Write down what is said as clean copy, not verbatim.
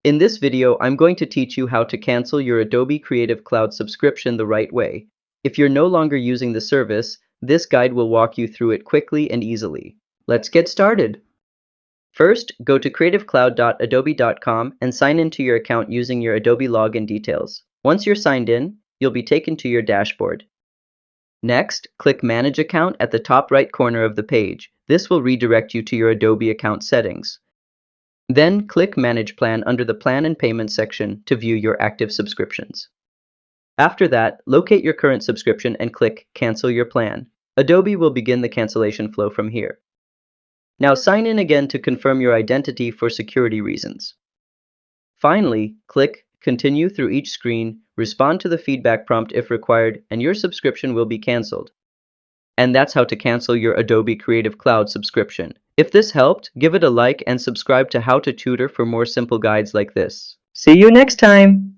In this video, I'm going to teach you how to cancel your Adobe Creative Cloud subscription the right way. If you're no longer using the service, this guide will walk you through it quickly and easily. Let's get started. First, go to creativecloud.adobe.com and sign into your account using your Adobe login details. Once you're signed in, you'll be taken to your dashboard. Next, click Manage Account at the top right corner of the page. This will redirect you to your Adobe account settings. Then click Manage Plan under the Plan and Payment section to view your active subscriptions. After that, locate your current subscription and click Cancel Your Plan. Adobe will begin the cancellation flow from here. Now sign in again to confirm your identity for security reasons. Finally, click Continue through each screen, respond to the feedback prompt if required, and your subscription will be canceled. And that's how to cancel your Adobe Creative Cloud subscription. If this helped, give it a like and subscribe to How to Tutor for more simple guides like this. See you next time!